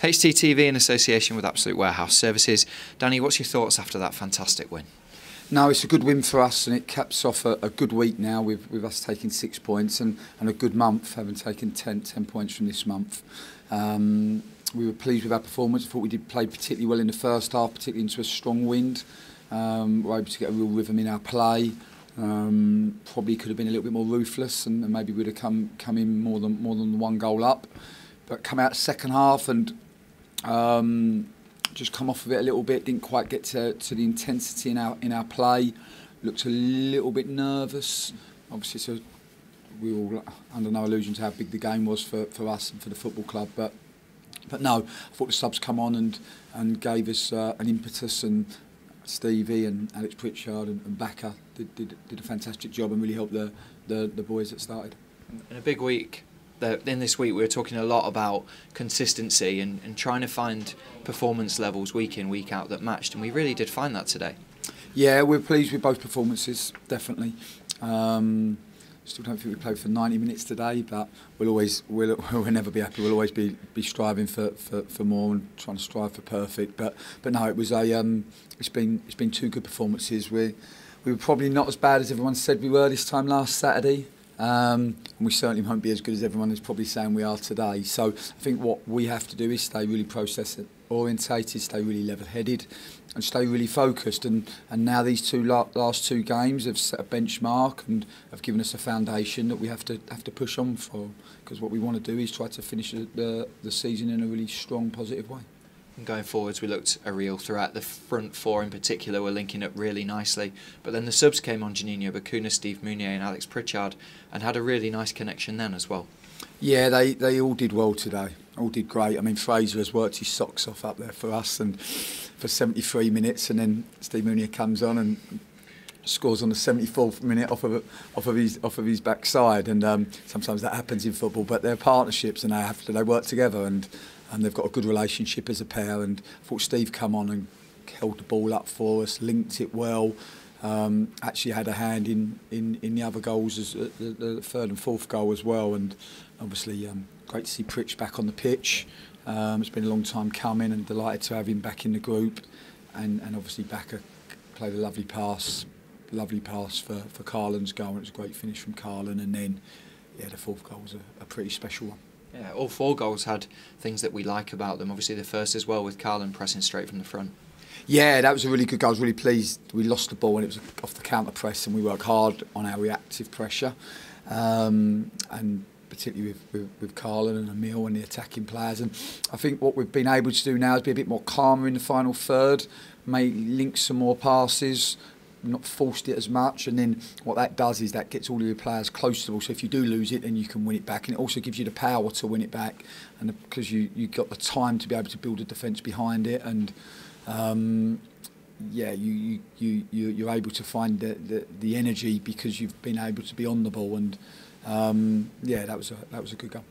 HTTV in association with Absolute Warehouse Services. Danny, what's your thoughts after that fantastic win? No, it's a good win for us, and it caps off a good week now with us taking 6 points and a good month, having taken 10 points from this month. We were pleased with our performance. I thought we did play particularly well in the first half, particularly into a strong wind. We were able to get a real rhythm in our play. Probably could have been a little bit more ruthless, and maybe we'd have come in more than 1 goal up. But come out second half and just come off of it a little bit. Didn't quite get to the intensity in our play. Looked a little bit nervous. Obviously, we were all under no illusion to how big the game was for us and for the football club. But no, I thought the subs come on and gave us an impetus, and Stevie and Alex Pritchard and Backer did a fantastic job and really helped the boys that started. In a big week, in this week we were talking a lot about consistency and trying to find performance levels week in, week out that matched, and we really did find that today. Yeah, we're pleased with both performances, definitely. Still don't think we played for 90 minutes today, but we'll never be happy. We'll always be striving for more and trying to strive for perfect. But no, it was it's been 2 good performances. We were probably not as bad as everyone said we were this time last Saturday. And we certainly won't be as good as everyone is probably saying we are today. So I think what we have to do is stay really process orientated, stay really level-headed, and stay really focused. And now these last 2 games have set a benchmark and have given us a foundation that we have to push on for. Because what we want to do is try to finish the season in a really strong, positive way. And going forwards, we looked a real threat. The front 4 in particular were linking up really nicely. But then the subs came on: Juninho Bacuna, Steve Mounier and Alex Pritchard, and had a really nice connection then as well. Yeah, they all did well today. All did great. I mean, Fraser has worked his socks off up there for us and for 73 minutes, and then Steve Mounier comes on and scores on the 74th minute off of his backside. And sometimes that happens in football, but they're partnerships and they work together, and they've got a good relationship as a pair. And I thought Steve come on and held the ball up for us, linked it well. Actually had a hand in the other goals, as the 3rd and 4th goal as well. And obviously great to see Pritch back on the pitch. It's been a long time coming, and delighted to have him back in the group. And obviously Backer played a lovely pass for Carlin's goal, and it was a great finish from Carlin. And then the 4th goal was a pretty special one. Yeah, all 4 goals had things that we like about them. Obviously the first as well, with Carlin pressing straight from the front. Yeah, that was a really good goal. I was really pleased. We lost the ball and it was off the counter press, and we worked hard on our reactive pressure, and particularly with Carlin and Emil and the attacking players. And I think what we've been able to do now is be a bit more calmer in the final third, link some more passes, not forced it as much, and then what that does is that gets all of your players close to the ball, so if you do lose it then you can win it back, and it also gives you the power to win it back, and because you got the time to be able to build a defence behind it. And you're able to find the energy because you've been able to be on the ball. And that was a good goal.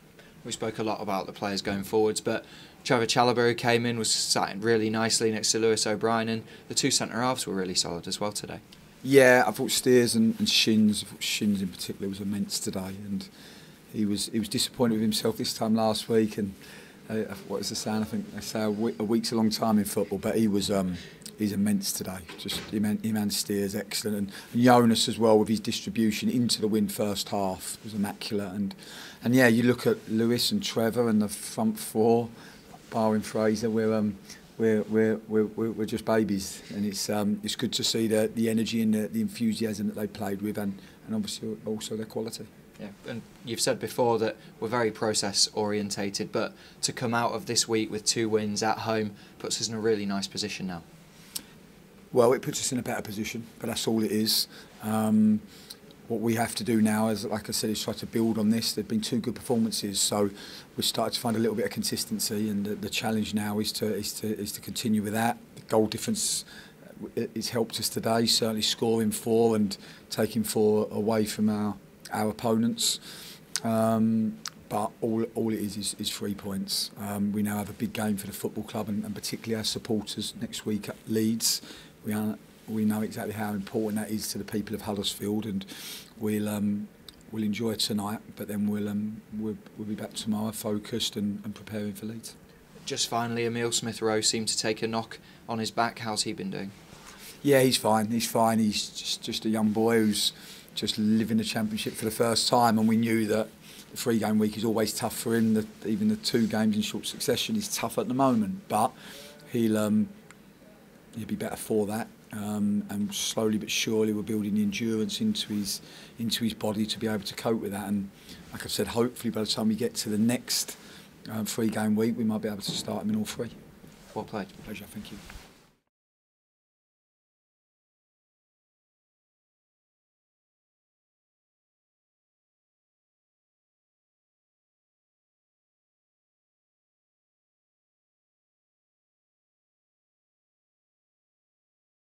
We spoke a lot about the players going forwards, but Trevor Chalobah, who came in, was sat really nicely next to Lewis O'Brien, and the 2 centre halves were really solid as well today. Yeah, I thought Steers and Shins, Shins in particular, was immense today, and he was disappointed with himself this time last week. And what was the saying? I think they say a week's a long time in football, but he's immense today. Just him and Steers, excellent, and Jonas as well with his distribution into the win first half was immaculate. And yeah, you look at Lewis and Trevor and the front 4, barring Fraser, we're just babies, and it's good to see the energy and the enthusiasm that they played with, and obviously also their quality. Yeah, and you've said before that we're very process orientated, but to come out of this week with 2 wins at home puts us in a really nice position now. Well, it puts us in a better position, but that's all it is. What we have to do now, is, like I said, is try to build on this. There've been 2 good performances, so we've started to find a little bit of consistency, and the challenge now is to continue with that. The goal difference it's helped us today, certainly scoring 4 and taking 4 away from our opponents. But all it is 3 points. We now have a big game for the football club, and particularly our supporters next week at Leeds. We know exactly how important that is to the people of Huddersfield, and we'll enjoy tonight. But then we'll be back tomorrow, focused and preparing for Leeds. Just finally, Emile Smith-Rowe seemed to take a knock on his back. How's he been doing? Yeah, he's fine. He's fine. He's just a young boy who's just living the Championship for the first time, and we knew that the 3-game week is always tough for him. Even the 2 games in short succession is tough at the moment, but he'll be better for that. And slowly but surely we're building the endurance into his body to be able to cope with that. And like I've said, hopefully by the time we get to the next 3-game week, we might be able to start him in all 3. Well played. Pleasure, thank you.